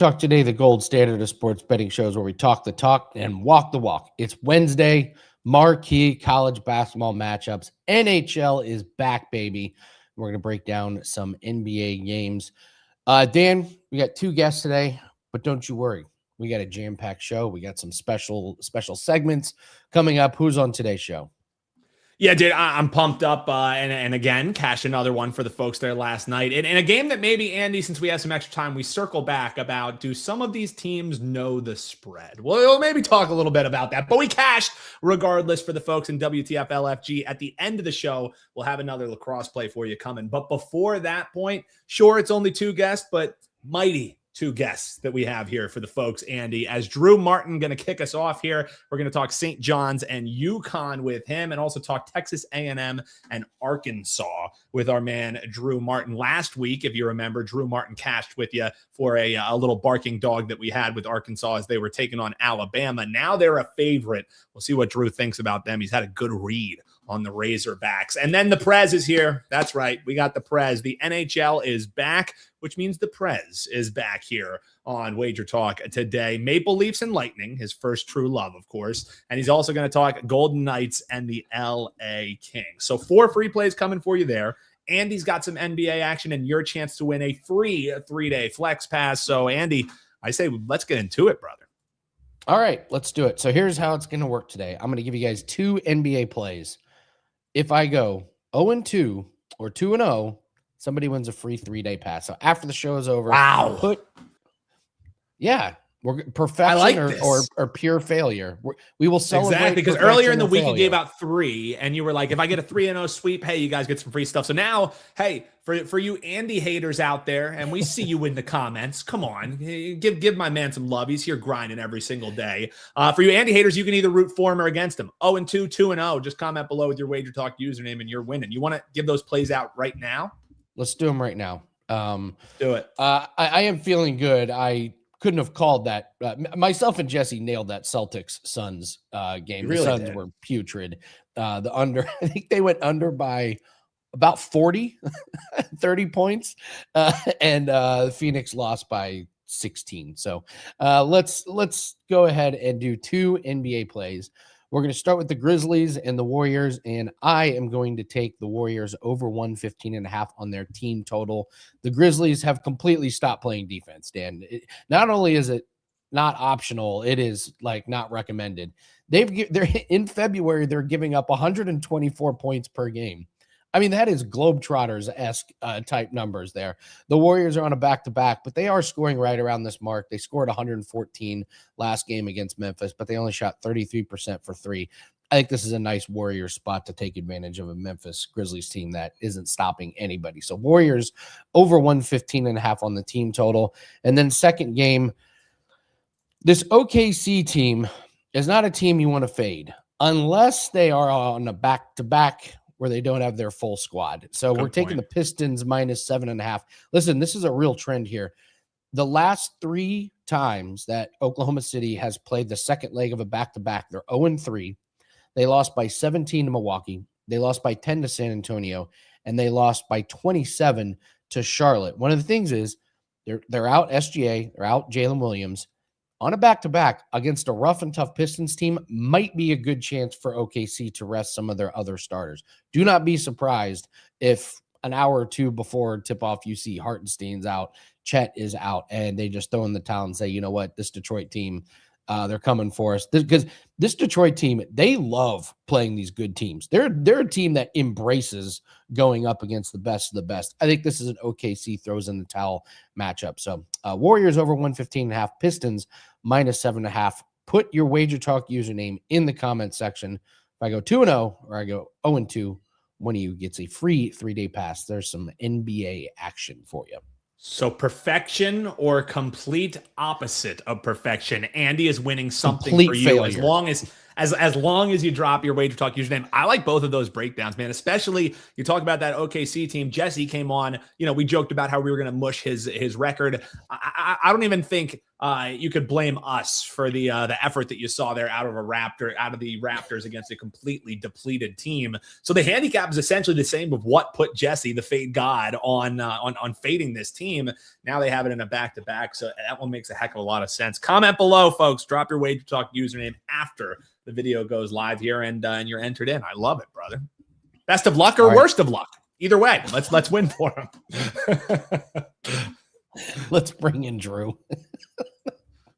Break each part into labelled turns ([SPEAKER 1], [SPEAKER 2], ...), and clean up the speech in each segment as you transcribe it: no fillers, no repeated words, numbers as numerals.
[SPEAKER 1] Talk Today, the gold standard of sports betting shows where we talk the talk and walk the walk. It's Wednesday, marquee college basketball matchups. NHL is back, baby. We're going to break down some NBA games. Dan, we got two guests today, but don't you worry. We got a jam-packed show. We got some special segments coming up. Who's on today's show?
[SPEAKER 2] Yeah, dude, I'm pumped up. And again, cash another one for the folks there last night. In a game that maybe, Andy, since we have some extra time, we circle back about, do some of these teams know the spread? We'll maybe talk a little bit about that. But we cashed regardless for the folks in WTF LFG. At the end of the show, we'll have another lacrosse play for you coming. But before that point, sure, it's only two guests, but mighty two guests that we have here for the folks, Andy. As Drew Martin going to kick us off here, we're going to talk St. John's and UConn with him, and also talk Texas A&M and Arkansas with our man Drew Martin. Last week, if you remember, Drew Martin cashed with you for a little barking dog that we had with Arkansas as they were taking on Alabama. Now they're a favorite. We'll see what Drew thinks about them. He's had a good read on the Razorbacks. And then the Prez is here. That's right. We got the Prez. The NHL is back, which means the Prez is back here on Wager Talk today. Maple Leafs and Lightning, his first true love, of course. And he's also going to talk Golden Knights and the LA Kings. So 4 free plays coming for you there. Andy's got some NBA action and your chance to win a free 3-day flex pass. So Andy, I say, let's get into it, brother.
[SPEAKER 1] All right, let's do it. So here's how it's going to work today. I'm going to give you guys 2 NBA plays. If I go 0-2 or 2-0, somebody wins a free 3-day pass. So after the show is over,
[SPEAKER 2] wow,
[SPEAKER 1] we're perfection or pure failure. We will celebrate.
[SPEAKER 2] Exactly, because earlier in the week you gave out 3, and you were like, if I get a 3-0 sweep, hey, you guys get some free stuff. So now, hey, for you Andy haters out there, and we see you in the comments, come on, give my man some love. He's here grinding every single day. For you Andy haters, you can either root for him or against him. 0-2, 2-0. Just comment below with your Wager Talk username, and you're winning. You want to give those plays out right now?
[SPEAKER 1] Let's do them right now.
[SPEAKER 2] Do it.
[SPEAKER 1] I am feeling good. I couldn't have called that. Myself and Jesse nailed that Celtics-Suns game.
[SPEAKER 2] Really
[SPEAKER 1] the Suns were putrid. The under, I think they went under by about 30 points, and Phoenix lost by 16. So let's go ahead and do 2 NBA plays. We're going to start with the Grizzlies and the Warriors, and I am going to take the Warriors over 115.5 on their team total. The Grizzlies have completely stopped playing defense, Dan. Not only is it not optional, it is like not recommended. They're in February, they're giving up 124 points per game. I mean, that is Globetrotters-esque type numbers there. The Warriors are on a back-to-back, but they are scoring right around this mark. They scored 114 last game against Memphis, but they only shot 33% for 3. I think this is a nice Warriors spot to take advantage of a Memphis Grizzlies team that isn't stopping anybody. So Warriors over 115.5 on the team total. And then second game, this OKC team is not a team you want to fade unless they are on a back-to-back where they don't have their full squad. So we're taking the Pistons minus 7.5. Listen, this is a real trend here. The last 3 times that Oklahoma City has played the second leg of a back-to-back, they're 0-3. They lost by 17 to Milwaukee. They lost by 10 to San Antonio, and they lost by 27 to Charlotte. One of the things is they're out SGA, they're out Jalen Williams. On a back-to-back against a rough and tough Pistons team might be a good chance for OKC to rest some of their other starters. Do not be surprised if an hour or 2 before tip-off you see Hartenstein's out, Chet is out, and they just throw in the towel and say, you know what, this Detroit team, they're coming for us. Because this Detroit team, they love playing these good teams. They're a team that embraces going up against the best of the best. I think this is an OKC throws in the towel matchup. So Warriors over 115.5, Pistons minus 7.5. Put your Wager Talk username in the comment section. If I go 2-0 or I go 0-2, one of you gets a free 3-day pass. There's some NBA action for you.
[SPEAKER 2] So perfection or complete opposite of perfection. Andy is winning something
[SPEAKER 1] Complete
[SPEAKER 2] for you
[SPEAKER 1] failure.
[SPEAKER 2] as long as as long as you drop your Wager Talk username. I like both of those breakdowns, man. Especially you talk about that OKC team. Jesse came on. We joked about how we were going to mush his record. I don't even think you could blame us for the effort that you saw there out of the Raptors against a completely depleted team. So the handicap is essentially the same of what put Jesse, the fade god, on fading this team. Now they have it in a back-to-back, so that one makes a heck of a lot of sense. Comment below, folks. Drop your Wager Talk username after the video goes live here, and you're entered in. I love it, brother. Best of luck or worst of luck. Either way, let's win for him.
[SPEAKER 1] Let's bring in Drew.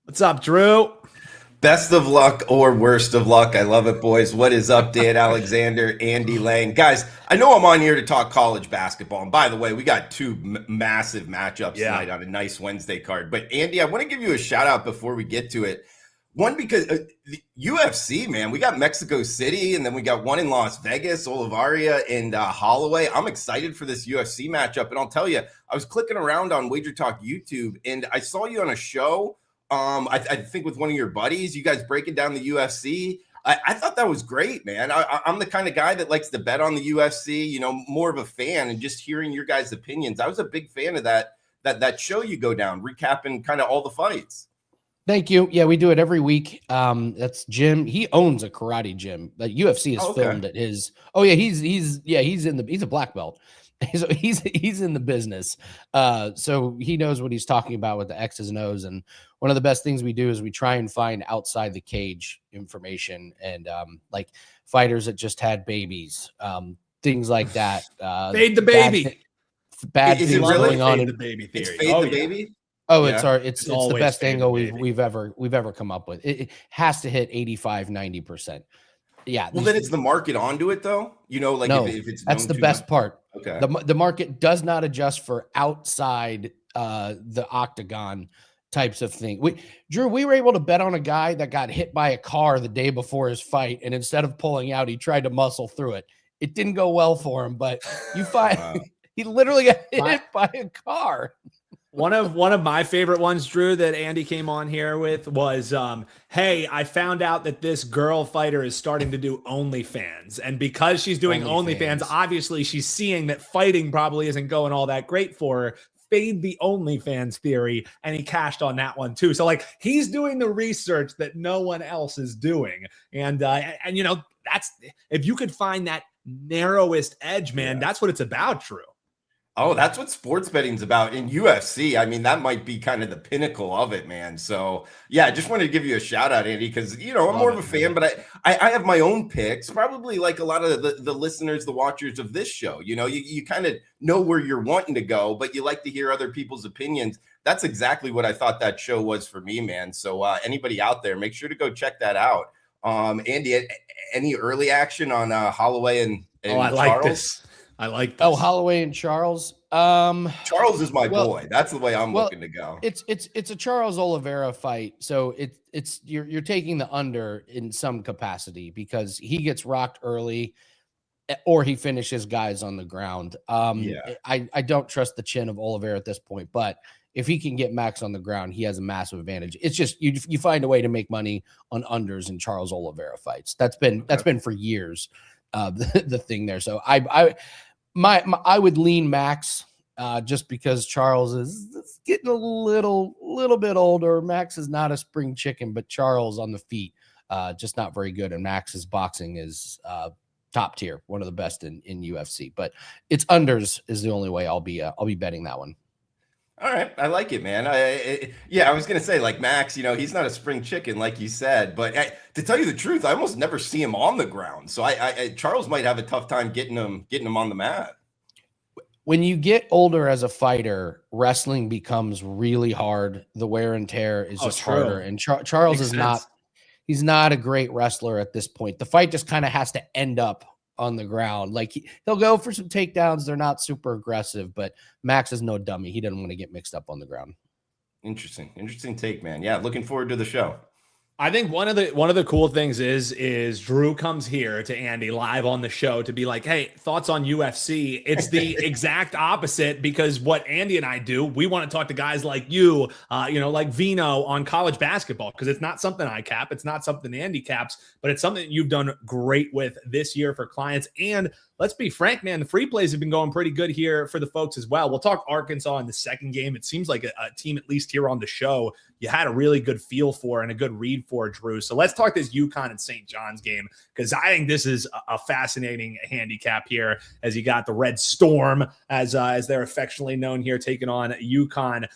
[SPEAKER 2] What's up, Drew?
[SPEAKER 3] Best of luck or worst of luck. I love it, boys. What is up, Dan Alexander, Andy Lang? Guys, I know I'm on here to talk college basketball. And by the way, we got two massive matchups tonight on a nice Wednesday card. But Andy, I want to give you a shout out before we get to it. One, because the UFC, man, we got Mexico City, and then we got one in Las Vegas, Olivaria and Holloway. I'm excited for this UFC matchup. And I'll tell you, I was clicking around on Wager Talk YouTube, and I saw you on a show. I think with one of your buddies, you guys breaking down the UFC. I thought that was great, man. I'm the kind of guy that likes to bet on the UFC, more of a fan, and just hearing your guys' opinions. I was a big fan of that show you go down, recapping kind of all the fights.
[SPEAKER 1] Thank you. Yeah, we do it every week. That's Jim. He owns a karate gym. The UFC is filmed at his. Oh yeah, he's a black belt. So he's in the business. So he knows what he's talking about with the X's and O's. And one of the best things we do is we try and find outside the cage information and like fighters that just had babies, things like that.
[SPEAKER 2] Fade the baby.
[SPEAKER 1] Bad things going on in
[SPEAKER 2] the baby theory.
[SPEAKER 3] It's fade the baby.
[SPEAKER 1] Oh, it's the best angle
[SPEAKER 2] we've
[SPEAKER 1] ever come up with. It has to hit 85-90%. Yeah.
[SPEAKER 3] Well, then it's the market onto it, though. If it's
[SPEAKER 1] that's the best part.
[SPEAKER 3] Okay.
[SPEAKER 1] The market does not adjust for outside the octagon types of thing. Drew, we were able to bet on a guy that got hit by a car the day before his fight, and instead of pulling out, he tried to muscle through it. It didn't go well for him, but you find he literally got hit by a car.
[SPEAKER 2] One of my favorite ones, Drew, that Andy came on here with was, hey, I found out that this girl fighter is starting to do OnlyFans. And because she's doing OnlyFans, obviously she's seeing that fighting probably isn't going all that great for her. Fade the OnlyFans theory, and he cashed on that one too. So he's doing the research that no one else is doing. And that's, if you could find that narrowest edge, man, that's what it's about, Drew.
[SPEAKER 3] Oh, that's what sports betting's about. In UFC, I mean, that might be kind of the pinnacle of it, man. So, yeah, I just wanted to give you a shout out, Andy, because, I'm more of a fan, but I have my own picks, probably like a lot of the listeners, the watchers of this show. You kind of know where you're wanting to go, but you like to hear other people's opinions. That's exactly what I thought that show was for me, man. So anybody out there, make sure to go check that out. Andy, any early action on Holloway and
[SPEAKER 2] I
[SPEAKER 3] Charles?
[SPEAKER 2] like this. I like this.
[SPEAKER 1] Oh, Holloway and Charles.
[SPEAKER 3] Charles is my boy. That's the way I'm looking to go.
[SPEAKER 1] It's a Charles Oliveira fight, so you're taking the under in some capacity because he gets rocked early, or he finishes guys on the ground. I don't trust the chin of Oliveira at this point, but if he can get Max on the ground, he has a massive advantage. It's just you find a way to make money on unders in Charles Oliveira fights. That's been for years. The thing there. So I would lean Max just because Charles is getting a little bit older. Max is not a spring chicken, but Charles on the feet just not very good. And Max's boxing is top tier, one of the best in UFC. But it's unders is the only way I'll be betting that one.
[SPEAKER 3] All right. I like it, man. I was going to say, Max, he's not a spring chicken, like you said, but to tell you the truth, I almost never see him on the ground. So Charles might have a tough time getting him on the mat.
[SPEAKER 1] When you get older as a fighter, wrestling becomes really hard. The wear and tear is just harder. And Charles he's not a great wrestler at this point. The fight just kind of has to end up on the ground. He'll go for some takedowns. They're not super aggressive, but Max is no dummy. He doesn't want to get mixed up on the ground.
[SPEAKER 3] Interesting take, man. Yeah, looking forward to the show.
[SPEAKER 2] I think one of the cool things is Drew comes here to Andy live on the show to be like, hey, thoughts on UFC? It's the exact opposite, because what Andy and I do, we want to talk to guys like you, like Vino on college basketball, because it's not something I cap, it's not something Andy caps, but it's something you've done great with this year for clients. And let's be frank, man, the free plays have been going pretty good here for the folks as well. We'll talk Arkansas in the second game. It seems like a team, at least here on the show, you had a really good feel for and a good read for, Drew. So let's talk this UConn and St. John's game, because I think this is a fascinating handicap here, as you got the Red Storm, as they're affectionately known here, taking on UConn.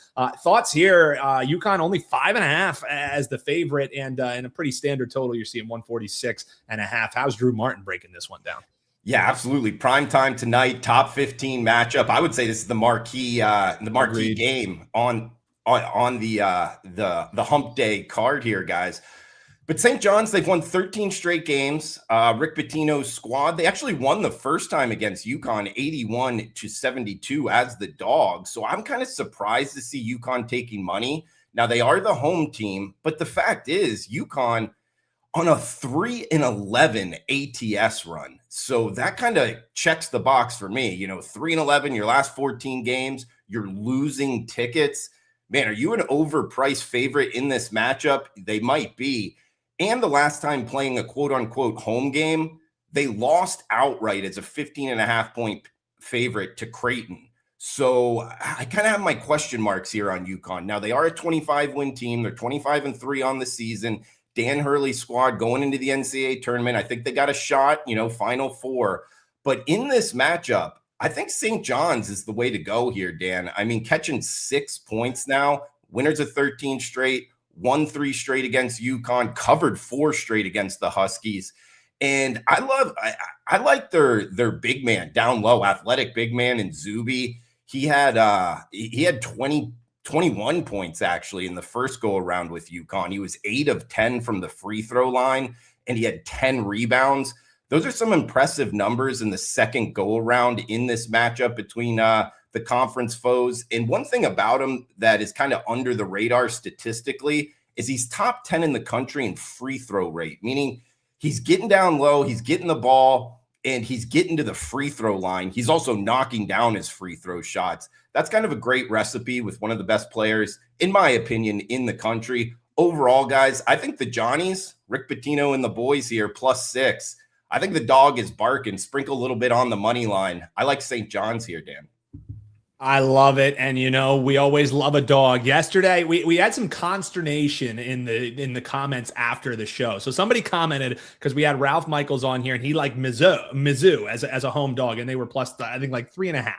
[SPEAKER 2] Thoughts here? UConn only 5.5 as the favorite, and in a pretty standard total, you're seeing 146.5. How's Drew Martin breaking this one down?
[SPEAKER 3] Yeah, absolutely. Prime time tonight, top 15 matchup. I would say this is the marquee
[SPEAKER 2] Agreed.
[SPEAKER 3] game on the hump day card here, guys. But St. John's, they've won 13 straight games. Rick Pitino's squad, they actually won the first time against UConn 81-72 as the dog. So I'm kind of surprised to see UConn taking money. Now, they are the home team, but the fact is UConn on a 3-11 ATS run. So that kind of checks the box for me. 3-11, your last 14 games, you're losing tickets. Man, are you an overpriced favorite in this matchup? They might be. And the last time playing a quote-unquote home game, they lost outright as a 15.5-point favorite to Creighton. So I kind of have my question marks here on UConn. Now, they are a 25-win team. They're 25-3 on the season. Dan Hurley's squad going into the NCAA tournament, I think they got a shot, Final Four. But in this matchup, I think St. John's is the way to go here, Dan. I mean, catching 6 points now, winners of 13 straight, won 3 straight against UConn, covered 4 straight against the Huskies. And I like their big man down low, athletic big man in Zuby. He had 21 points actually in the first go around with UConn. He was 8 of 10 from the free throw line, and he had 10 rebounds. Those are some impressive numbers in the second go around in this matchup between the conference foes. And one thing about him that is kind of under the radar statistically is he's top 10 in the country in free throw rate, meaning he's getting down low, he's getting the ball, and he's getting to the free throw line. He's also knocking down his free throw shots. That's kind of a great recipe with one of the best players, in my opinion, in the country. Overall, guys, I think the Johnnies, Rick Pitino and the boys here, +6. I think the dog is barking. Sprinkle a little bit on the money line. I like St. John's here, Dan.
[SPEAKER 2] I love it. And, we always love a dog. Yesterday, we had some consternation in the comments after the show. So somebody commented, because we had Ralph Michaels on here, and he liked Mizzou as a home dog, and they were plus, I think, like 3.5.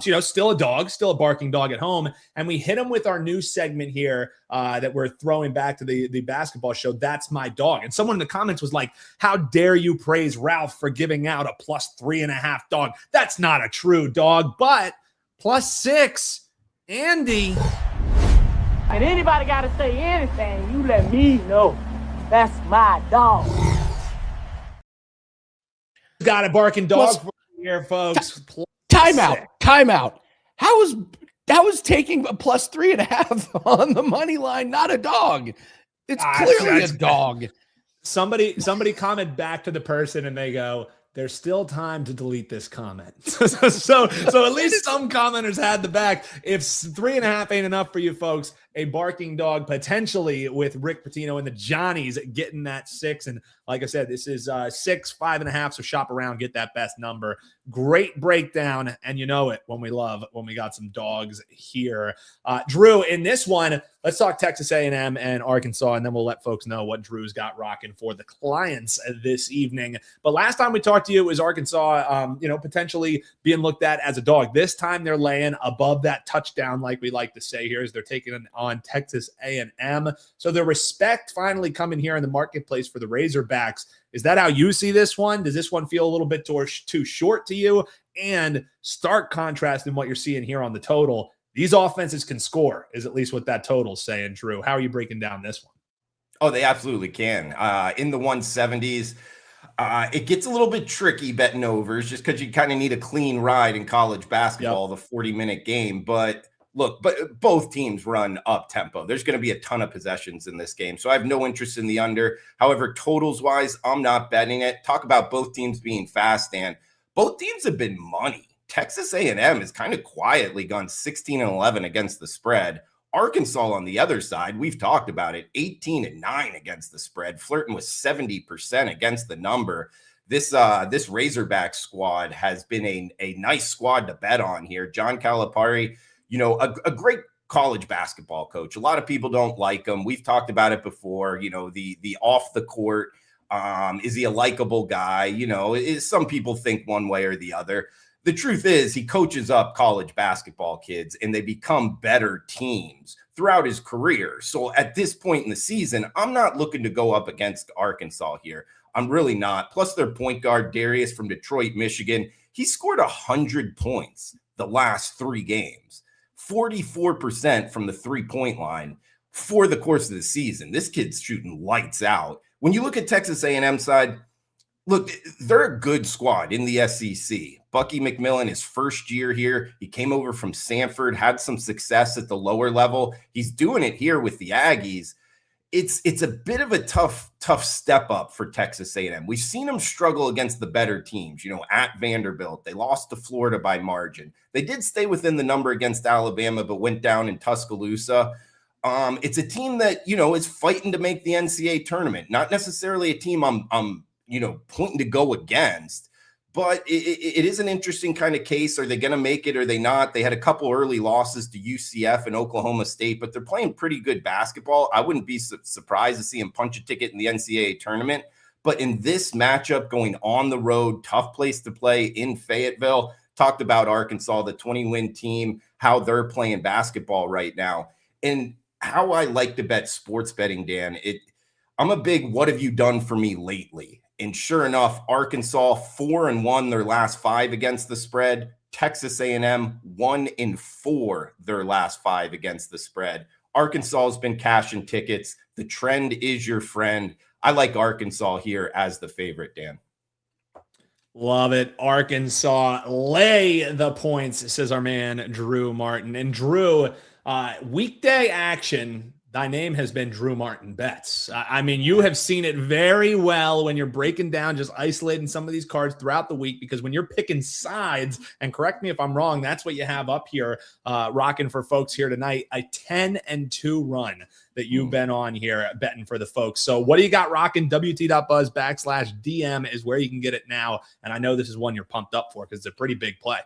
[SPEAKER 2] So, still a dog, still a barking dog at home. And we hit him with our new segment here that we're throwing back to the basketball show. That's my dog. And someone in the comments was like, how dare you praise Ralph for giving out a +3.5 dog? That's not a true dog, but +6, Andy.
[SPEAKER 4] And anybody got to say anything, you let me know. That's my dog.
[SPEAKER 2] Got a barking dog for here, folks.
[SPEAKER 1] Timeout. How was taking a +3.5 on the money line not a dog? It's clearly a dog.
[SPEAKER 2] Somebody comment back to the person, and they go, there's still time to delete this comment. so at least some commenters had the back. If 3.5 ain't enough for you folks, a barking dog potentially with Rick Pitino and the Johnnies getting that 6. And like I said, this is 6, 5.5. So shop around, get that best number. Great breakdown. And you know it when we got some dogs here. Drew, in this one, let's talk Texas A&M and Arkansas, and then we'll let folks know what Drew's got rocking for the clients this evening. But last time we talked to you, it was Arkansas, potentially being looked at as a dog. This time they're laying above that touchdown, like we like to say here, as they're taking on Texas A&M. So the respect finally coming here in the marketplace for the Razorbacks. Is that how you see this one? Does this one feel a little bit too short to you? And stark contrast in what you're seeing here on the total. These offenses can score, is at least what that total's saying, Drew. How are you breaking down this one?
[SPEAKER 3] Oh, they absolutely can. In the 170s, it gets a little bit tricky betting overs just because you kind of need a clean ride in college basketball, the 40-minute game. But look, but both teams run up tempo. There's going to be a ton of possessions in this game. So I have no interest in the under. However, totals wise, I'm not betting it. Talk about both teams being fast, Dan. Both teams have been money. Texas A&M has kind of quietly gone 16-11 against the spread. Arkansas on the other side, we've talked about it, 18-9 against the spread, flirting with 70% against the number. This Razorback squad has been a nice squad to bet on here. John Calipari, a great college basketball coach. A lot of people don't like him. We've talked about it before. The off the court, is he a likable guy? Some people think one way or the other. The truth is he coaches up college basketball kids and they become better teams throughout his career. So at this point in the season, I'm not looking to go up against Arkansas here. I'm really not. Plus their point guard, Darius from Detroit, Michigan, he scored 100 points the last 3 games, 44% from the 3-point line for the course of the season. This kid's shooting lights out. When you look at Texas A&M side, look, they're a good squad in the SEC. Bucky McMillan, his first year here, he came over from Sanford, had some success at the lower level. He's doing it here with the Aggies. It's a bit of a tough step up for Texas A&M. We've seen them struggle against the better teams, at Vanderbilt. They lost to Florida by margin. They did stay within the number against Alabama, but went down in Tuscaloosa. It's a team that, is fighting to make the NCAA tournament. Not necessarily a team I'm pointing to go against, but it is an interesting kind of case. Are they going to make it? Or are they not? They had a couple early losses to UCF and Oklahoma State, but they're playing pretty good basketball. I wouldn't be surprised to see them punch a ticket in the NCAA tournament. But in this matchup, going on the road, tough place to play in Fayetteville, talked about Arkansas, the 20-win team, how they're playing basketball right now. And how I like to bet sports betting, Dan, I'm a big what have you done for me lately? And sure enough, Arkansas 4-1 their last 5 against the spread. Texas A&M 1-4 their last 5 against the spread. Arkansas has been cashing tickets. The trend is your friend. I like Arkansas here as the favorite, Dan.
[SPEAKER 2] Love it. Arkansas lay the points, says our man Drew Martin. And Drew, weekday action. Thy name has been Drew Martin Bets. I mean, you have seen it very well when you're breaking down, just isolating some of these cards throughout the week, because when you're picking sides, and correct me if I'm wrong, that's what you have up here, rocking for folks here tonight, a 10-2 run that you've been on here betting for the folks. So what do you got rocking? WT.buzz/DM is where you can get it now. And I know this is one you're pumped up for because it's a pretty big play.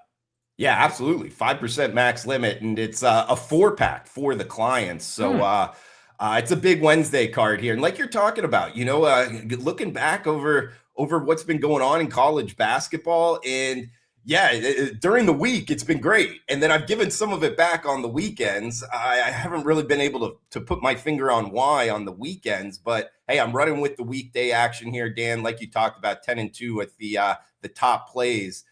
[SPEAKER 3] Yeah, absolutely. 5% max limit, and it's a 4-pack for the clients. So it's a big Wednesday card here. And like you're talking about, looking back over what's been going on in college basketball, and during the week, it's been great. And then I've given some of it back on the weekends. I haven't really been able to put my finger on why on the weekends, but hey, I'm running with the weekday action here, Dan, like you talked about, 10-2 with the top plays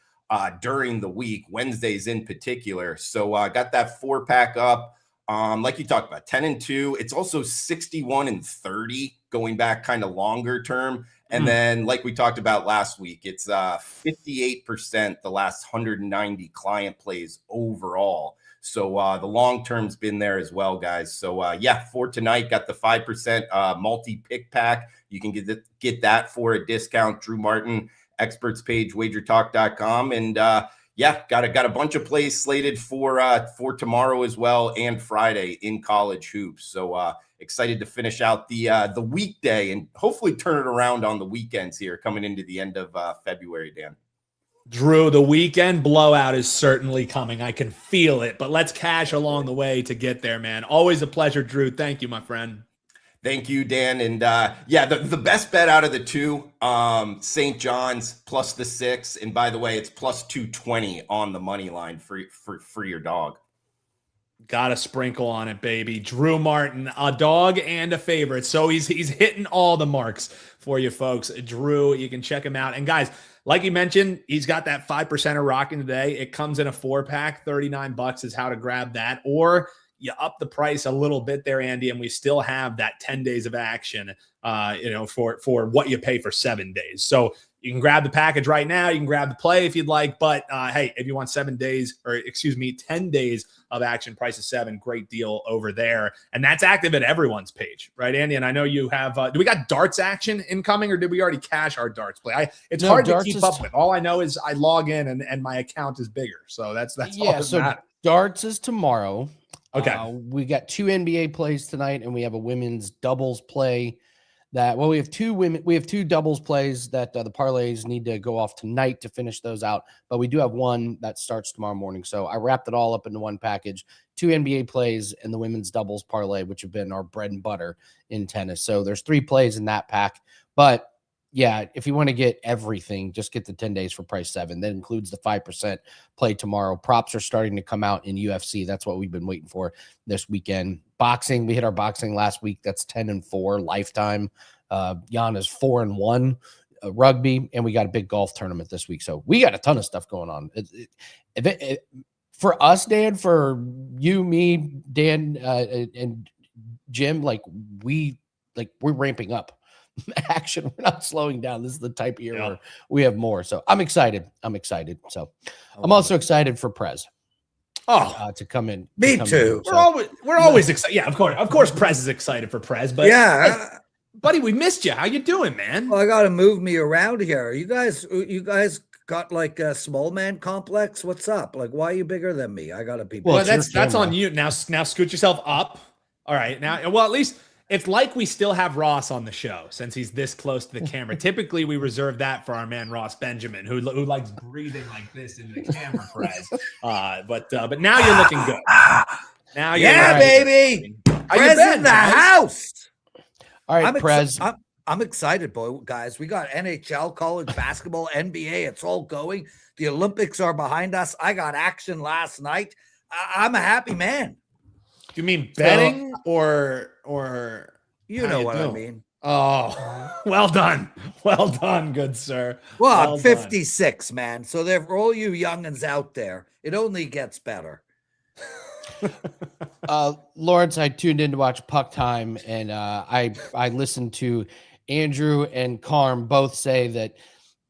[SPEAKER 3] during the week, Wednesdays in particular. So got that 4-pack up. Like you talked about, 10-2. It's also 61-30 going back kind of longer term. And then like we talked about last week, it's 58% the last 190 client plays overall. So the long term's been there as well, guys. So for tonight, got the 5% multi-pick pack. You can get that for a discount. Drew Martin experts page, WagerTalk.com. And got a bunch of plays slated for tomorrow as well, and Friday in college hoops. So excited to finish out the weekday and hopefully turn it around on the weekends here coming into the end of February, Dan.
[SPEAKER 2] Drew, the weekend blowout is certainly coming. I can feel it, but let's cash along the way to get there, man. Always a pleasure, Drew. Thank you, my friend.
[SPEAKER 3] Thank you, Dan. And the best bet out of the two, St. John's plus the 6. And by the way, it's plus 220 on the money line for your dog.
[SPEAKER 2] Got a sprinkle on it, baby. Drew Martin, a dog and a favorite. So he's hitting all the marks for you folks. Drew, you can check him out. And guys, like you mentioned, he's got that 5%er rocking today. It comes in a 4-pack. $39 is how to grab that. Or you up the price a little bit there, Andy, and we still have that 10 days of action, for what you pay for 7 days. So you can grab the package right now. You can grab the play if you'd like. But hey, if you want 10 days of action, price of $7, great deal over there. And that's active at everyone's page, right, Andy? And I know you have, do we got darts action incoming, or did we already cash our darts play? It's hard to keep up with. All I know is I log in and my account is bigger. So that's all that matters.
[SPEAKER 1] Darts is tomorrow.
[SPEAKER 2] Okay.
[SPEAKER 1] We got 2 NBA plays tonight, and we have a women's doubles play we have 2 doubles plays that the parlays need to go off tonight to finish those out. But we do have one that starts tomorrow morning. So I wrapped it all up into one package, 2 NBA plays and the women's doubles parlay, which have been our bread and butter in tennis. So there's 3 plays in that pack. But yeah, if you want to get everything, just get the 10 days for price $7. That includes the 5% play tomorrow. Props are starting to come out in UFC. That's what we've been waiting for this weekend. Boxing, we hit our boxing last week. That's 10-4 lifetime. Jan is 4-1 rugby, and we got a big golf tournament this week. So we got a ton of stuff going on. For us, Dan, for you, me, Dan, and Jim, we're ramping up action. We're not slowing down. This is the type of year where we have more. So I'm excited. So I'm also excited for Prez. To come in.
[SPEAKER 5] Me too.
[SPEAKER 2] We're always excited. Yeah, of course Prez is excited for Prez, but hey, buddy, we missed you. How you doing, man?
[SPEAKER 5] Well, I got to move me around here. You guys got like a small man complex? What's up? Like, why are you bigger than me? I got to be bigger.
[SPEAKER 2] Well, that's on you. Now scoot yourself up. All right. Now, well, at least it's like we still have Ross on the show since he's this close to the camera. Typically, we reserve that for our man Ross Benjamin, who likes breathing like this into the camera, Prez. But now you're looking good. Now you're
[SPEAKER 5] baby. Prez in the house.
[SPEAKER 1] All right, Prez.
[SPEAKER 5] I'm excited, guys. We got NHL, college basketball, NBA. It's all going. The Olympics are behind us. I got action last night. I'm a happy man.
[SPEAKER 2] Do you mean betting or
[SPEAKER 5] you know what I mean?
[SPEAKER 2] Oh, well done. Well done, good sir.
[SPEAKER 5] Well, I'm 56, man. So for all you youngins out there, it only gets better.
[SPEAKER 1] Lawrence, I tuned in to watch Puck Time, and I listened to Andrew and Carm both say that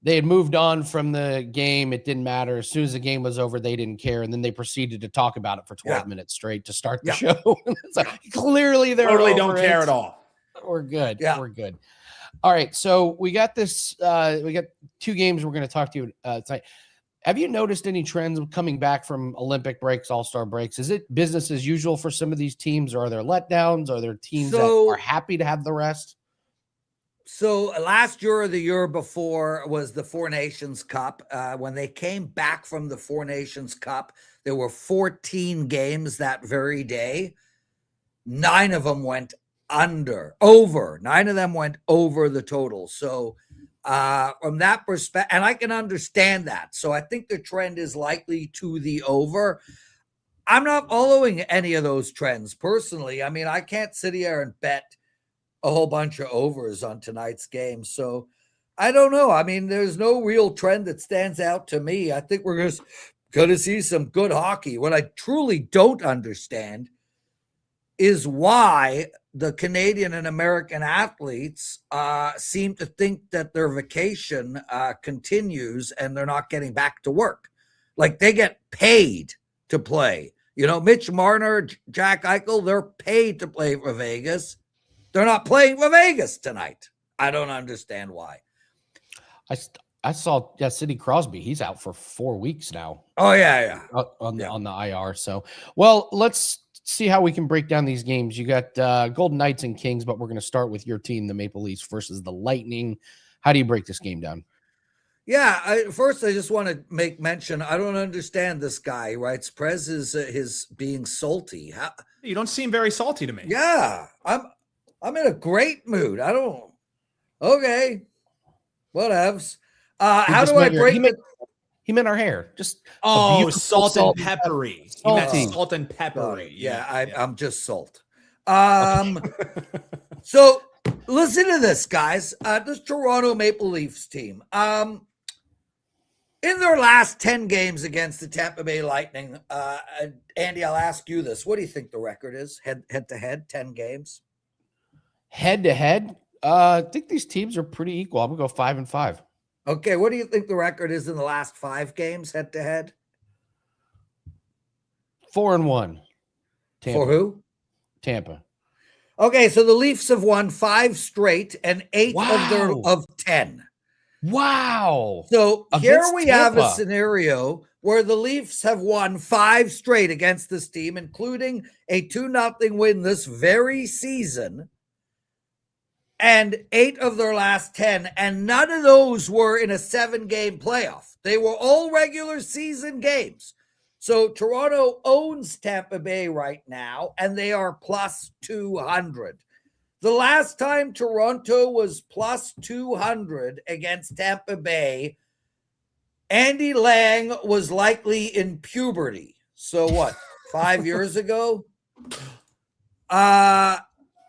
[SPEAKER 1] they had moved on from the game. It didn't matter. As soon as the game was over, they didn't care. And then they proceeded to talk about it for 12 minutes straight to start the show. So clearly they
[SPEAKER 2] totally don't care at all.
[SPEAKER 1] We're good.
[SPEAKER 5] Yeah.
[SPEAKER 1] We're good. All right. So we got this. We got 2 games we're going to talk to you tonight. Have you noticed any trends coming back from Olympic breaks, All-Star breaks? Is it business as usual for some of these teams, or are there letdowns? Are there teams that are happy to have the rest?
[SPEAKER 5] So last year or the year before was the Four Nations Cup. When they came back from the Four Nations Cup, there were 14 games that very day. 9 of them went over. 9 of them went over the total. So from that perspective, and I can understand that. So I think the trend is likely to the over. I'm not following any of those trends personally. I mean, I can't sit here and bet a whole bunch of overs on tonight's game. So I don't know. I mean, there's no real trend that stands out to me. I think we're just going to see some good hockey. What I truly don't understand is why the Canadian and American athletes seem to think that their vacation continues and they're not getting back to work. Like, they get paid to play. You know, Mitch Marner, Jack Eichel, they're paid to play for Vegas. They're not playing for Vegas tonight. I don't understand why.
[SPEAKER 1] I saw Sidney Crosby. He's out for 4 weeks now.
[SPEAKER 5] Oh, yeah.
[SPEAKER 1] On the IR. So, well, let's see how we can break down these games. You got Golden Knights and Kings, but we're going to start with your team, the Maple Leafs versus the Lightning. How do you break this game down?
[SPEAKER 5] Yeah, first I just want to make mention, I don't understand this guy, right? Prez is his being salty.
[SPEAKER 2] You don't seem very salty to me.
[SPEAKER 5] Yeah, I'm in a great mood. Okay, whatevs. How do I break it?
[SPEAKER 1] He meant our hair. Just
[SPEAKER 2] salt and peppery. He meant salt and peppery.
[SPEAKER 5] I'm just salt. So listen to this, guys. This Toronto Maple Leafs team. In their last 10 games against the Tampa Bay Lightning, Andy, I'll ask you this. What do you think the record is head to head, 10 games?
[SPEAKER 1] Head to head? I think these teams are pretty equal. I'm going to go 5-5.
[SPEAKER 5] Okay, what do you think the record is in the last 5 games head to head?
[SPEAKER 1] 4-1. Tampa.
[SPEAKER 5] For who?
[SPEAKER 1] Tampa.
[SPEAKER 5] Okay, so the Leafs have won 5 straight and 8 of 10.
[SPEAKER 1] Wow.
[SPEAKER 5] So here
[SPEAKER 1] Against
[SPEAKER 5] we have a
[SPEAKER 1] Tampa.
[SPEAKER 5] scenario where the Leafs have won 5 straight against this team, including a 2-0 win this very season, and 8 of their last 10, and none of those were in a 7-game playoff. They were all regular season games. So Toronto owns Tampa Bay right now, and they are plus 200. The last time Toronto was plus 200 against Tampa Bay, Andy Lang was likely in puberty. So what, 5 years ago?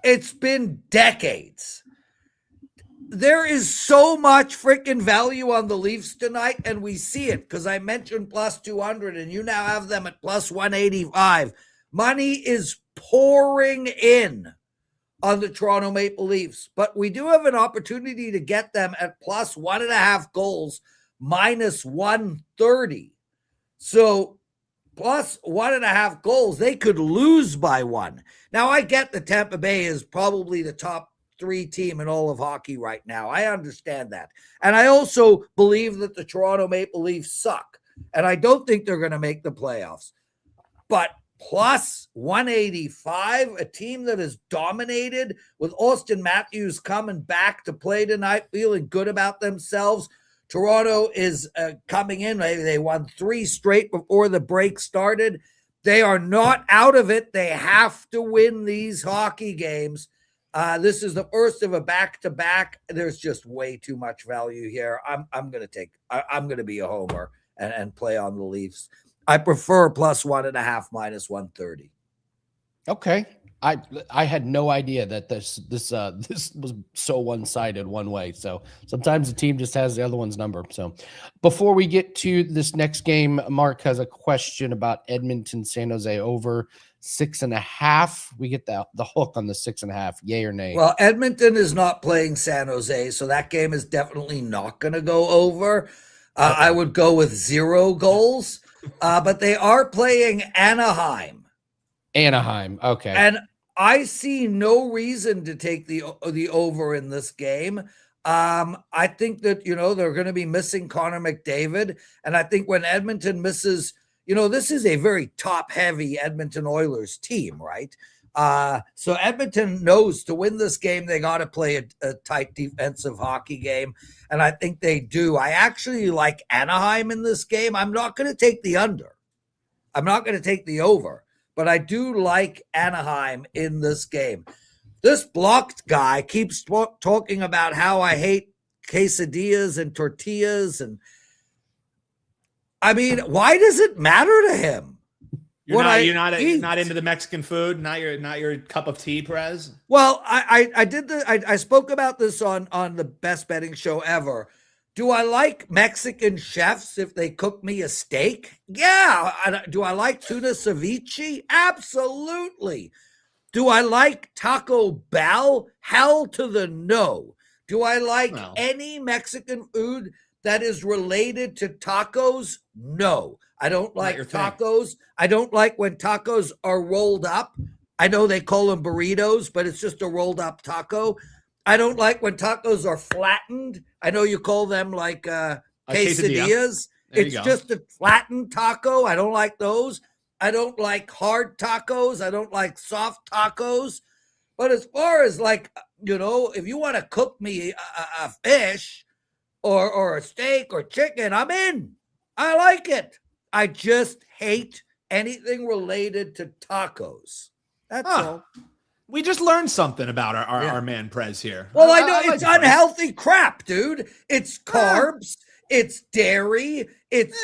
[SPEAKER 5] It's been decades. There is so much freaking value on the Leafs tonight, and we see it because I mentioned plus 200, and you now have them at plus 185. Money is pouring in on the Toronto Maple Leafs, but we do have an opportunity to get them at plus 1.5 goals, minus 130. So plus 1.5 goals, they could lose by 1. Now, I get that Tampa Bay is probably the top 3 team in all of hockey right now. I understand that. And I also believe that the Toronto Maple Leafs suck. And I don't think they're going to make the playoffs. But plus 185, a team that is dominated with Austin Matthews coming back to play tonight, feeling good about themselves. Toronto is coming in. They won 3 straight before the break started. They are not out of it. They have to win these hockey games. This is the first of a back-to-back. There's just way too much value here. I'm going to be a homer and play on the Leafs. I prefer plus 1.5 minus 130.
[SPEAKER 1] Okay. I had no idea that this was so one-sided one way. So sometimes the team just has the other one's number. So before we get to this next game, Mark has a question about Edmonton, San Jose over 6.5. We get the hook on the 6.5. Yay or nay?
[SPEAKER 5] Well, Edmonton is not playing San Jose, so that game is definitely not going to go over. I would go with 0 goals, but they are playing Anaheim.
[SPEAKER 1] Okay.
[SPEAKER 5] And I see no reason to take the over in this game. I think that, they're going to be missing Connor McDavid. And I think when Edmonton misses, this is a very top-heavy Edmonton Oilers team, right? So Edmonton knows to win this game, they got to play a tight defensive hockey game. And I think they do. I actually like Anaheim in this game. I'm not going to take the under. I'm not going to take the over. But I do like Anaheim in this game. This blocked guy keeps talking about how I hate quesadillas and tortillas. And I mean, why does it matter to him?
[SPEAKER 2] You're not into the Mexican food, not your cup of tea, Prez?
[SPEAKER 5] Well, I spoke about this on the best betting show ever. Do I like Mexican chefs if they cook me a steak? Yeah. Do I like tuna ceviche? Absolutely. Do I like Taco Bell? Hell to the no. Do I like any Mexican food that is related to tacos? No. I don't like tacos. I don't like when tacos are rolled up. I know they call them burritos, but it's just a rolled up taco. I don't like when tacos are flattened. I know you call them like quesadillas. It's just a flattened taco. I don't like those. I don't like hard tacos. I don't like soft tacos. But as far as if you want to cook me a fish or a steak or chicken, I'm in. I like it. I just hate anything related to tacos. That's all.
[SPEAKER 2] We just learned something about our man Prez here.
[SPEAKER 5] Well, I know it's unhealthy crap, dude. It's carbs. It's dairy. It's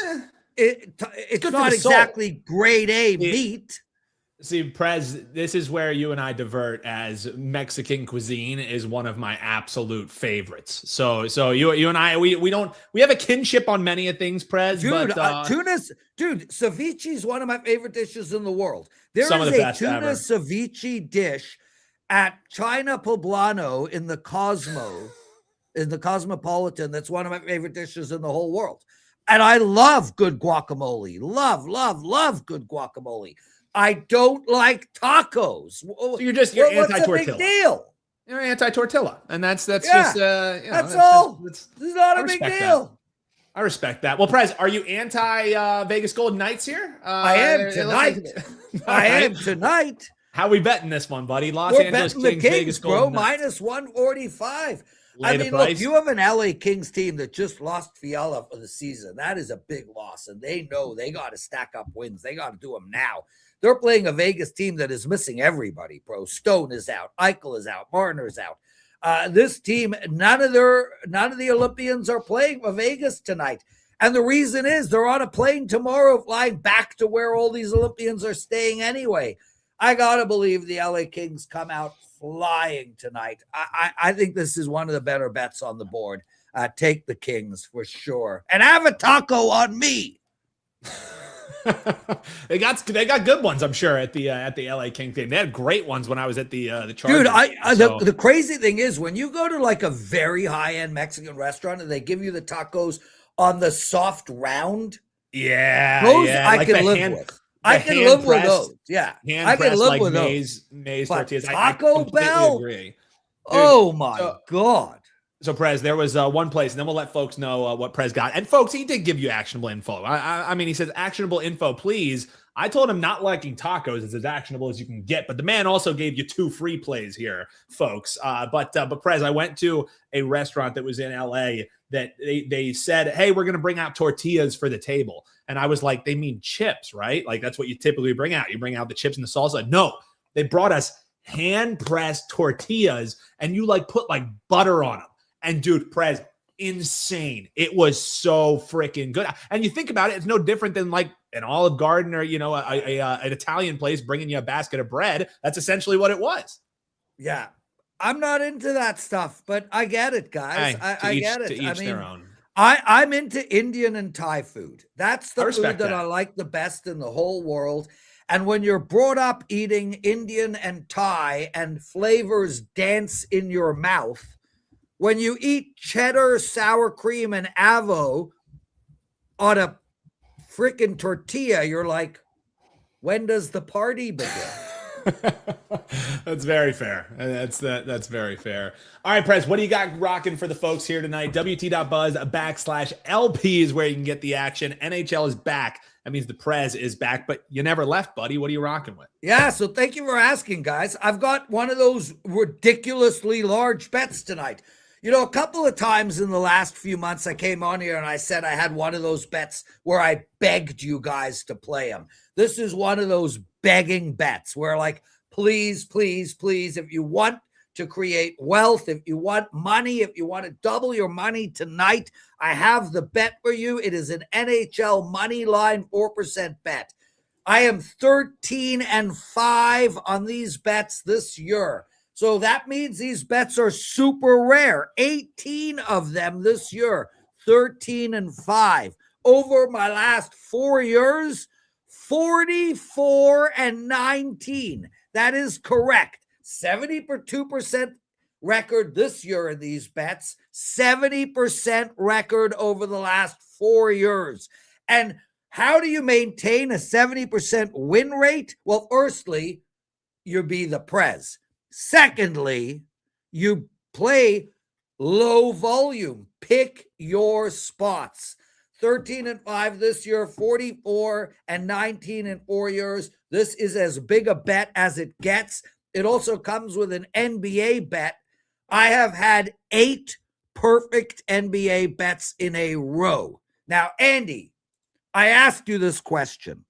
[SPEAKER 5] not exactly grade A meat.
[SPEAKER 2] See, Prez, this is where you and I divert, as Mexican cuisine is one of my absolute favorites. So you and I, we have a kinship on many of things, Prez.
[SPEAKER 5] Dude,
[SPEAKER 2] but
[SPEAKER 5] ceviche is one of my favorite dishes in the world. There
[SPEAKER 2] Some
[SPEAKER 5] is
[SPEAKER 2] of the
[SPEAKER 5] a
[SPEAKER 2] best
[SPEAKER 5] tuna
[SPEAKER 2] ever.
[SPEAKER 5] ceviche dish at China Poblano in the Cosmopolitan. That's one of my favorite dishes in the whole world. And I love good guacamole. Love good guacamole. I don't like tacos.
[SPEAKER 2] So you're anti-tortilla.
[SPEAKER 5] What's the big deal?
[SPEAKER 2] You're anti-tortilla, and that's
[SPEAKER 5] Yeah,
[SPEAKER 2] just
[SPEAKER 5] that's all. This is not a big deal.
[SPEAKER 2] I respect that. Well, Prez, are you anti Vegas Golden Knights here?
[SPEAKER 5] I am tonight. I am tonight.
[SPEAKER 2] How we betting this one, buddy? Los
[SPEAKER 5] We're
[SPEAKER 2] Angeles
[SPEAKER 5] betting the
[SPEAKER 2] Kings,
[SPEAKER 5] Kings,
[SPEAKER 2] Vegas
[SPEAKER 5] bro.
[SPEAKER 2] Golden Knights.
[SPEAKER 5] Minus 145.
[SPEAKER 2] Lay
[SPEAKER 5] I
[SPEAKER 2] the
[SPEAKER 5] mean,
[SPEAKER 2] price.
[SPEAKER 5] look, you have an LA Kings team that just lost Fiala for the season. That is a big loss, and they know they got to stack up wins. They got to do them now. They're playing a Vegas team that is missing everybody, bro. Stone is out. Eichel is out. Marner's out. This team, none of the Olympians are playing for Vegas tonight. And the reason is they're on a plane tomorrow flying back to where all these Olympians are staying anyway. I got to believe the LA Kings come out flying tonight. I think this is one of the better bets on the board. Take the Kings for sure. And have a taco on me.
[SPEAKER 2] They got good ones, I'm sure, at the LA Kings game. They had great ones when I was at the Chargers.
[SPEAKER 5] Dude, the crazy thing is when you go to like a very high-end Mexican restaurant and they give you the tacos on the soft round, those I can live with. I can live with those. Yeah, I can live with those.
[SPEAKER 2] Maize
[SPEAKER 5] But
[SPEAKER 2] tortillas.
[SPEAKER 5] Taco
[SPEAKER 2] I completely
[SPEAKER 5] Bell?
[SPEAKER 2] agree. Dude,
[SPEAKER 5] Oh my God.
[SPEAKER 2] So, Prez, there was one place, and then we'll let folks know what Prez got. And, folks, he did give you actionable info. I mean, he says, actionable info, please. I told him not liking tacos is as actionable as you can get, but the man also gave you 2 free plays here, folks. But Prez, I went to a restaurant that was in L.A. that they said, hey, we're going to bring out tortillas for the table. And I was like, they mean chips, right? Like, that's what you typically bring out. You bring out the chips and the salsa. No, they brought us hand-pressed tortillas, and you, like, put, like, butter on them. And dude, Prez, insane. It was so freaking good. And you think about it, it's no different than like an Olive Garden or, you know, an Italian place bringing you a basket of bread. That's essentially what it was.
[SPEAKER 5] Yeah. I'm not into that stuff, but I get it, guys.
[SPEAKER 2] Hey,
[SPEAKER 5] I get it.
[SPEAKER 2] To each their own.
[SPEAKER 5] I'm into Indian and Thai food. That's the food that
[SPEAKER 2] that
[SPEAKER 5] I like the best in the whole world. And when you're brought up eating Indian and Thai and flavors dance in your mouth, when you eat cheddar, sour cream, and avo on a freaking tortilla, you're like, when does the party begin?
[SPEAKER 2] That's very fair. That's very fair. All right, Prez, what do you got rocking for the folks here tonight? WT.buzz/LP is where you can get the action. NHL is back. That means the Prez is back, but you never left, buddy. What are you rocking with?
[SPEAKER 5] Yeah, so thank you for asking, guys. I've got one of those ridiculously large bets tonight. You know, a couple of times in the last few months, I came on here and I said I had one of those bets where I begged you guys to play them. This is one of those begging bets where, like, please, please, please, if you want to create wealth, if you want money, if you want to double your money tonight, I have the bet for you. It is an NHL money line 4% bet. I am 13-5 on these bets this year. So that means these bets are super rare. 18 of them this year, 13-5. Over my last 4 years, 44-19. That is correct. 72% record this year in these bets, 70% record over the last 4 years. And how do you maintain a 70% win rate? Well, firstly, you be the Prez. Secondly, you play low volume. Pick your spots. 13-5 this year, 44-19 in 4 years. This is as big a bet as it gets. It also comes with an NBA bet. I have had 8 perfect NBA bets in a row. Now, Andy, I asked you this question.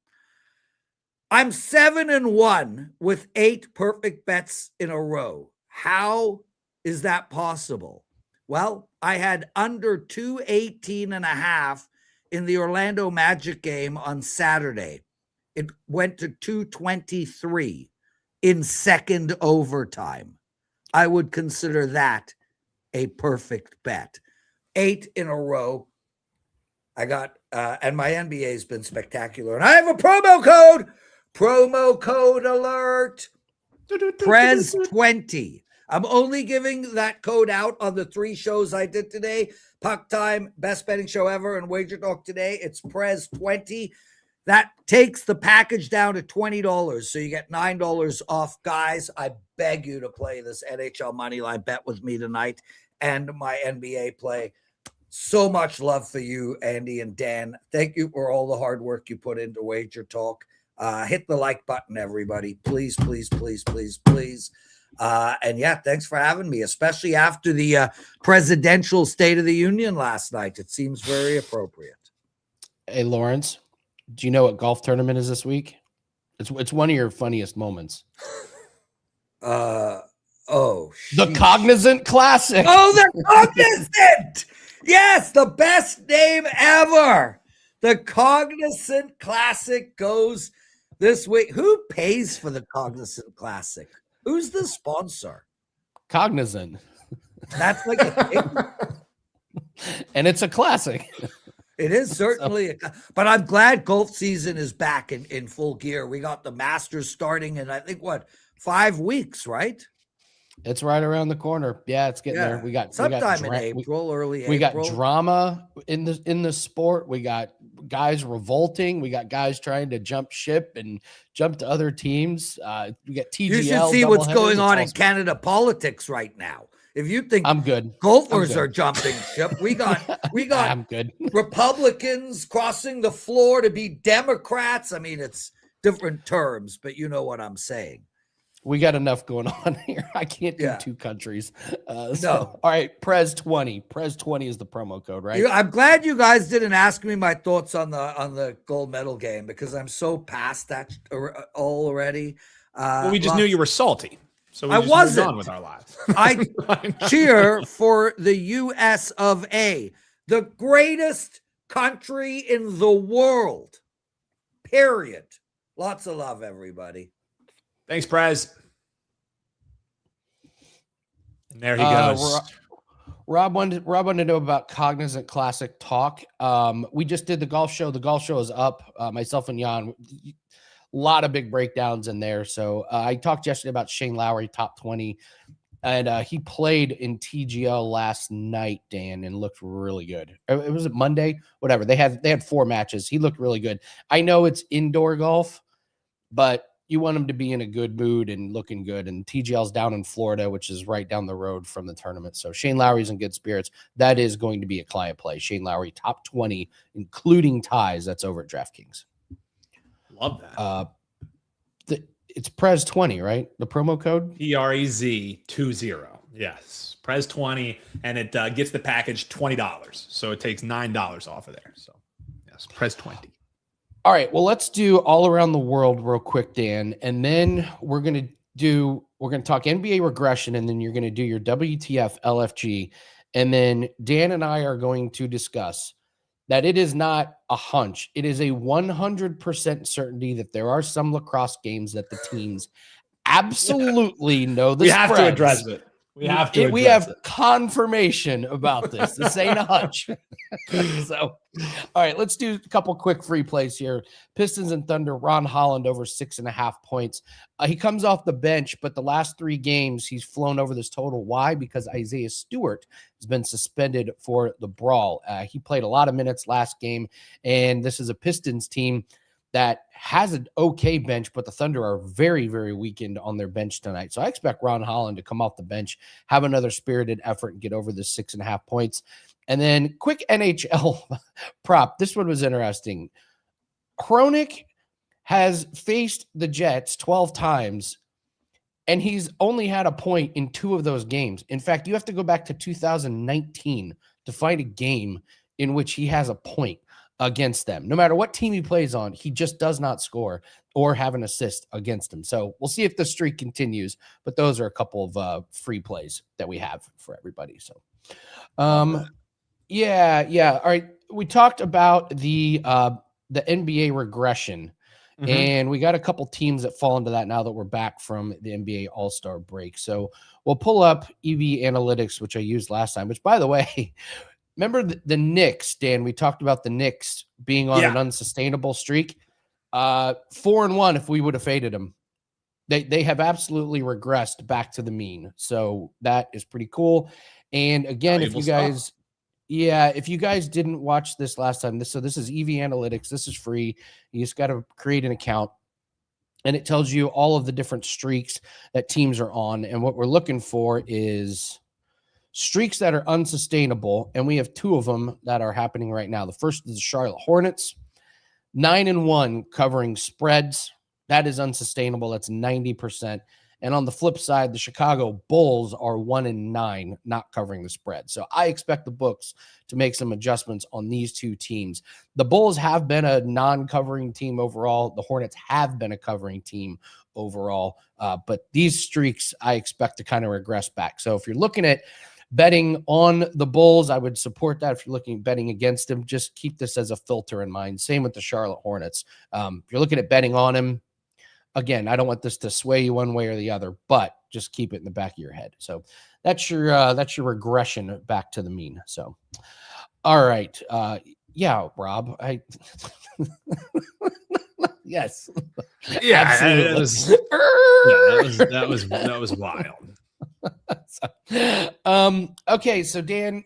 [SPEAKER 5] I'm 7-1 with 8 perfect bets in a row. How is that possible? Well, I had under 218.5 in the Orlando Magic game on Saturday. It went to 223 in second overtime. I would consider that a perfect bet. 8 in a row. I got, and my NBA has been spectacular. And I have a promo code alert. Prez 20. I'm only giving that code out on the 3 shows I did today. Puck Time, Best Betting Show Ever, and WagerTalk Today. It's Prez 20. That takes the package down to $20. So you get $9 off. Guys, I beg you to play this NHL Moneyline bet with me tonight and my NBA play. So much love for you, Andy and Dan. Thank you for all the hard work you put into Wager Talk. Hit the like button, everybody. Please, please, please, please, please. And yeah, thanks for having me, especially after the presidential State of the Union last night. It seems very appropriate. Hey,
[SPEAKER 1] Lawrence, do you know what golf tournament is this week? It's one of your funniest moments.
[SPEAKER 5] The
[SPEAKER 1] Cognizant Classic.
[SPEAKER 5] Oh, the Cognizant. Yes, the best name ever. The Cognizant Classic goes this week. Who pays for the Cognizant Classic? Who's the sponsor?
[SPEAKER 1] Cognizant.
[SPEAKER 5] That's like a thing.
[SPEAKER 1] And it's a classic.
[SPEAKER 5] It is certainly, but I'm glad golf season is back in full gear. We got the Masters starting in, I think, 5 weeks, right?
[SPEAKER 1] It's right around the corner. Yeah, it's getting there. We got
[SPEAKER 5] sometime in April, early April.
[SPEAKER 1] We got drama in the sport. We got guys revolting. We got guys trying to jump ship and jump to other teams. We got TGL.
[SPEAKER 5] You should see what's going on in Canada politics right now. If you think
[SPEAKER 1] I'm good,
[SPEAKER 5] golfers are jumping ship, we got
[SPEAKER 1] I'm good.
[SPEAKER 5] Republicans crossing the floor to be Democrats. I mean, it's different terms, but you know what I'm saying.
[SPEAKER 1] We got enough going on here. I can't do 2 countries.
[SPEAKER 5] No.
[SPEAKER 1] All right, Prez 20. Prez 20 is the promo code, right?
[SPEAKER 5] I'm glad you guys didn't ask me my thoughts on the gold medal game because I'm so past that all already.
[SPEAKER 2] Well, we just knew you were salty. So we moved on with our lives.
[SPEAKER 5] I cheer for the US of A, the greatest country in the world. Period. Lots of love, everybody.
[SPEAKER 2] Thanks, Prez. And there he goes.
[SPEAKER 1] Rob wanted to know about Cognizant Classic Talk. We just did the golf show. The golf show is up. Myself and Jan, a lot of big breakdowns in there. So I talked yesterday about Shane Lowry, top 20. And he played in TGL last night, Dan, and looked really good. It was Monday, whatever. They had 4 matches. He looked really good. I know it's indoor golf, but you want him to be in a good mood and looking good. And TGL's down in Florida, which is right down the road from the tournament. So Shane Lowry's in good spirits. That is going to be a client play. Shane Lowry, top 20, including ties. That's over at DraftKings.
[SPEAKER 2] Love that.
[SPEAKER 1] It's Prez 20, right? The promo code?
[SPEAKER 2] PREZ 20. Yes. Prez 20. And it gets the package $20. So it takes $9 off of there. So yes, Prez 20.
[SPEAKER 1] All right, well, let's do all around the world real quick, Dan, and then we're going to talk NBA regression, and then you're going to do your WTF LFG, and then Dan and I are going to discuss that it is not a hunch. It is a 100% certainty that there are some lacrosse games that the teams absolutely know the spreads.
[SPEAKER 2] We have to address it.
[SPEAKER 1] We have confirmation about this. This ain't a hunch. So, all right, let's do a couple quick free plays here. Pistons and Thunder, Ron Holland over 6.5 points. He comes off the bench, but the last 3 games he's flown over this total. Why? Because Isaiah Stewart has been suspended for the brawl. He played a lot of minutes last game, and this is a Pistons team that has an okay bench, but the Thunder are very, very weakened on their bench tonight. So I expect Ron Holland to come off the bench, have another spirited effort, and get over the 6.5 points. And then quick NHL prop. This one was interesting. Hronik has faced the Jets 12 times, and he's only had a point in 2 of those games. In fact, you have to go back to 2019 to find a game in which he has a point against them. No matter what team he plays on, he just does not score or have an assist against him. So we'll see if the streak continues, but those are a couple of free plays that we have for everybody. So, yeah. All right. We talked about the NBA regression, And we got a couple teams that fall into that now that we're back from the NBA All-Star break. So we'll pull up EV Analytics, which I used last time, which, by the way, remember the Knicks, Dan? We talked about the Knicks being on an unsustainable streak. 4-1 if we would have faded them. They have absolutely regressed back to the mean. So that is pretty cool. And again, if you guys didn't watch this last time, this is EV Analytics. This is free. You just got to create an account, and it tells you all of the different streaks that teams are on. And what we're looking for is streaks that are unsustainable. And we have 2 of them that are happening right now. The first is the Charlotte Hornets, 9-1 covering spreads. That is unsustainable. That's 90%. And on the flip side, the Chicago Bulls are 1-9, not covering the spread. So I expect the books to make some adjustments on these 2 teams. The Bulls have been a non-covering team overall. The Hornets have been a covering team overall. But these streaks, I expect to kind of regress back. So if you're looking at betting on the Bulls, I would support that. If you're looking at betting against them, just keep this as a filter in mind. Same with the Charlotte Hornets. If you're looking at betting on them, again, I don't want this to sway you one way or the other, but just keep it in the back of your head. So that's your regression back to the mean. So, all right. Yeah, Rob, yes.
[SPEAKER 2] Yeah, that was wild.
[SPEAKER 1] Okay. So Dan,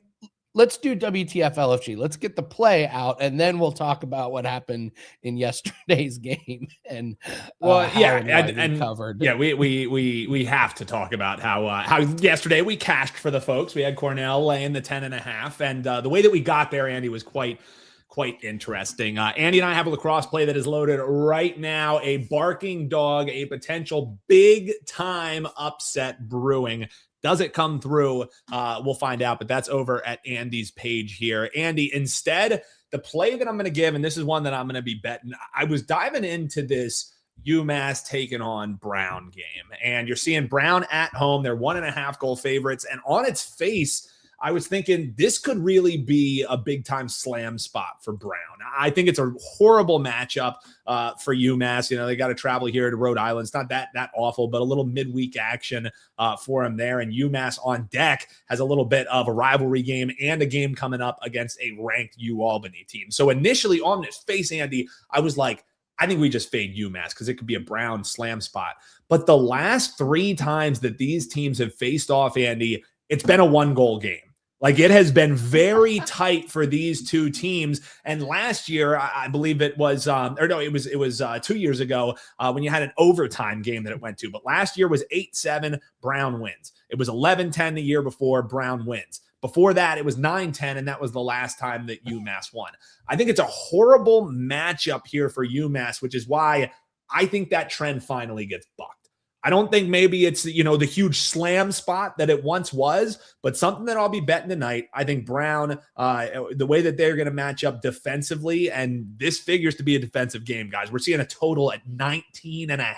[SPEAKER 1] let's do WTF LFG. Let's get the play out, and then we'll talk about what happened in yesterday's game. And
[SPEAKER 2] covered. Yeah, we have to talk about how yesterday we cashed for the folks. We had Cornell laying the 10.5, and the way that we got there, Andy, was quite interesting. Andy and I have a lacrosse play that is loaded right now. A barking dog, a potential big time upset brewing. Does it come through? We'll find out, but that's over at Andy's page here. Andy, instead, the play that I'm going to give, and this is one that I'm going to be betting, I was diving into this UMass taking on Brown game, and you're seeing Brown at home. They're 1.5 goal favorites, and on its face, I was thinking this could really be a big-time slam spot for Brown. I think it's a horrible matchup for UMass. You know, they got to travel here to Rhode Island. It's not that awful, but a little midweek action for them there. And UMass on deck has a little bit of a rivalry game and a game coming up against a ranked UAlbany team. So initially on its face, Andy, I was like, I think we just fade UMass because it could be a Brown slam spot. But the last 3 times that these teams have faced off, Andy, it's been a 1-goal game. Like, it has been very tight for these 2 teams. And last year, I believe it was, it was 2 years ago when you had an overtime game that it went to. But last year was 8-7, Brown wins. It was 11-10 the year before, Brown wins. Before that, it was 9-10, and that was the last time that UMass won. I think it's a horrible matchup here for UMass, which is why I think that trend finally gets bucked. I don't think maybe it's, the huge slam spot that it once was, but something that I'll be betting tonight. I think Brown, the way that they're going to match up defensively, and this figures to be a defensive game, guys. We're seeing a total at 19.5.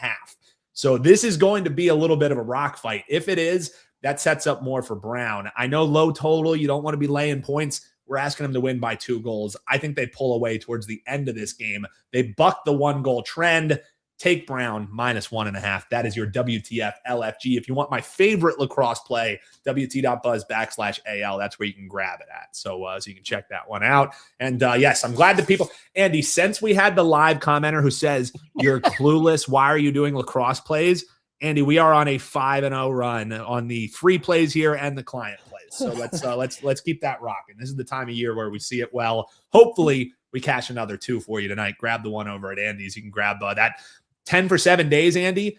[SPEAKER 2] So this is going to be a little bit of a rock fight. If it is, that sets up more for Brown. I know low total, you don't want to be laying points. We're asking them to win by 2 goals. I think they pull away towards the end of this game. They buck the 1-goal trend. Take Brown -1.5. That is your WTF LFG. If you want my favorite lacrosse play, WT.buzz/AL. That's where you can grab it at. So you can check that one out. And yes, I'm glad that people, Andy, since we had the live commenter who says you're clueless, why are you doing lacrosse plays? Andy, we are on a 5-0 run on the free plays here and the client plays. So let's keep that rocking. This is the time of year where we see it well. Hopefully we cash another 2 for you tonight. Grab the one over at Andy's. You can grab that 10 for 7 days, Andy.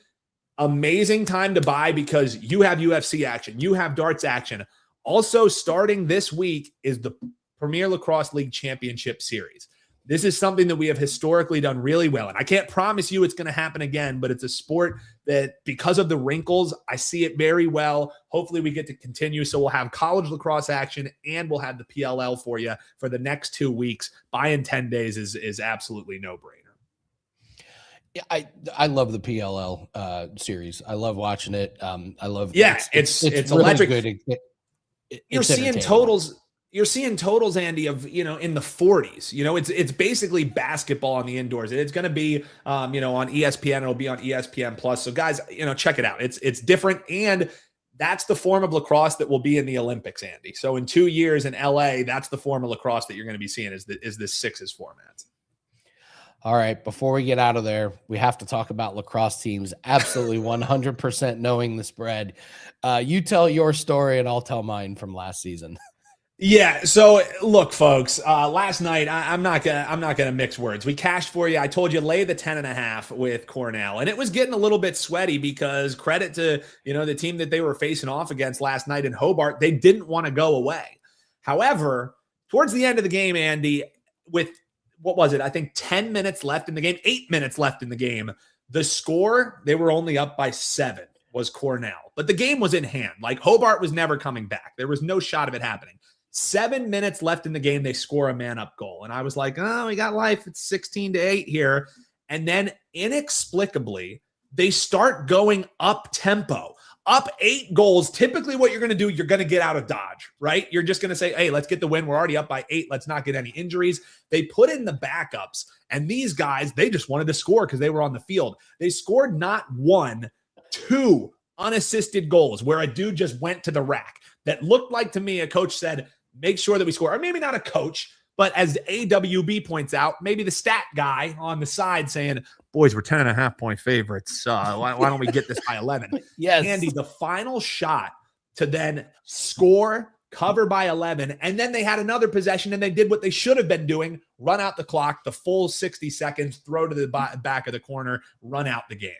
[SPEAKER 2] Amazing time to buy because you have UFC action. You have darts action. Also starting this week is the Premier Lacrosse League Championship Series. This is something that we have historically done really well. And I can't promise you it's going to happen again, but it's a sport that because of the wrinkles, I see it very well. Hopefully we get to continue. So we'll have college lacrosse action and we'll have the PLL for you for the next 2 weeks. Buying 10 days is absolutely no-brainer.
[SPEAKER 1] Yeah, I love the PLL series. I love watching it. I love
[SPEAKER 2] it's
[SPEAKER 1] really
[SPEAKER 2] electric.
[SPEAKER 1] Good.
[SPEAKER 2] You're seeing totals. you're seeing totals, Andy, of, in the 40s. It's basically basketball on the indoors. It's going to be, on ESPN. It'll be on ESPN Plus. So guys, check it out. It's different. And that's the form of lacrosse that will be in the Olympics, Andy. So in 2 years in LA, that's the form of lacrosse that you're going to be seeing is this sixes format.
[SPEAKER 1] All right. Before we get out of there, we have to talk about lacrosse teams absolutely 100% knowing the spread. You tell your story and I'll tell mine from last season.
[SPEAKER 2] Yeah. So look, folks, last night, I'm not gonna mix words. We cashed for you. I told you lay the 10.5 with Cornell, and it was getting a little bit sweaty because credit to, the team that they were facing off against last night in Hobart, they didn't want to go away. However, towards the end of the game, Andy, with what was it? I think 10 minutes left in the game, 8 minutes left in the game. The score, they were only up by 7, was Cornell, but the game was in hand. Like Hobart was never coming back. There was no shot of it happening. 7 minutes left in the game, they score a man-up goal. And I was like, oh, we got life. It's 16-8 here. And then inexplicably, they start going up tempo. Up 8 goals. Typically what you're going to do, you're going to get out of Dodge, right? You're just going to say, hey, let's get the win. We're already up by 8. Let's not get any injuries. They put in the backups. And these guys, they just wanted to score because they were on the field. They scored not 1, 2 unassisted goals where a dude just went to the rack. That looked like to me, a coach said, make sure that we score. Or maybe not a coach, but as AWB points out, maybe the stat guy on the side saying, boys, we're 10.5 point favorites. Why don't we get this by 11?
[SPEAKER 1] Yes.
[SPEAKER 2] Andy, the final shot to then score, cover by 11, and then they had another possession and they did what they should have been doing, run out the clock, the full 60 seconds, throw to the back of the corner, run out the game.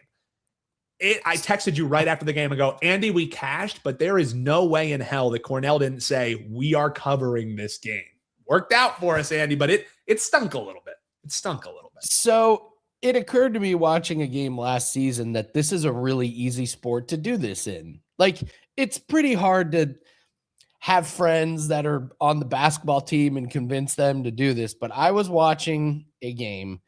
[SPEAKER 2] I texted you right after the game and go, Andy, we cashed, but there is no way in hell that Cornell didn't say, we are covering this game. Worked out for us, Andy, but it stunk a little bit.
[SPEAKER 1] So it occurred to me watching a game last season that this is a really easy sport to do this in. Like, it's pretty hard to have friends that are on the basketball team and convince them to do this. But I was watching a game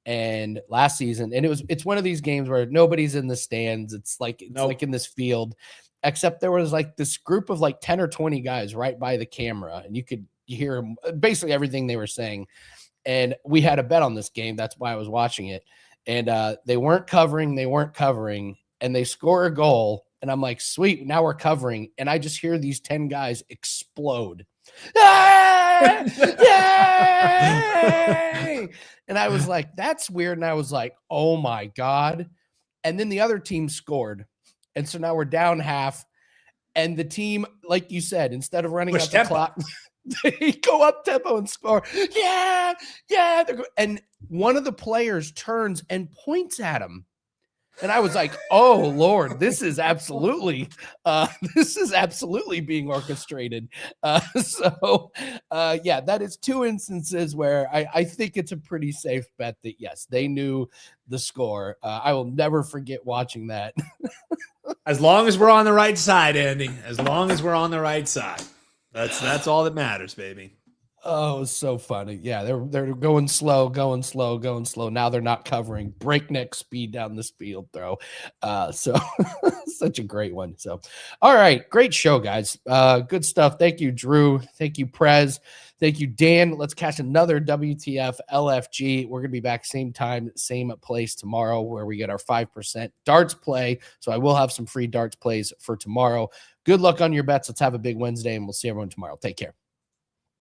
[SPEAKER 1] and last season, and it's one of these games where nobody's in the stands. It's like in this field, except there was like this group of like 10 or 20 guys right by the camera, and you hear basically everything they were saying. And we had a bet on this game. That's why I was watching it. And they weren't covering, and they score a goal. And I'm like, sweet, now we're covering. And I just hear these 10 guys explode. Ah! Yay! And I was like, that's weird. And I was like, oh my God. And then the other team scored. And so now we're down half. And the team, like you said, instead of running up the clock, they go up tempo and score. Yeah. And one of the players turns and points at him. And I was like, oh Lord, this is absolutely being orchestrated. Yeah, that is 2 instances where I think it's a pretty safe bet that yes, they knew the score. I will never forget watching that.
[SPEAKER 2] As long as we're on the right side, Andy, as long as we're on the right side, that's all that matters, baby.
[SPEAKER 1] Oh, it was so funny. Yeah, they're going slow. Now they're not covering, breakneck speed down this field throw. So such a great one. So, all right, great show, guys. Good stuff. Thank you, Drew. Thank you, Prez. Thank you, Dan. Let's catch another WTF LFG. We're going to be back same time, same place tomorrow where we get our 5% darts play. So I will have some free darts plays for tomorrow. Good luck on your bets. Let's have a big Wednesday, and we'll see everyone tomorrow. Take care.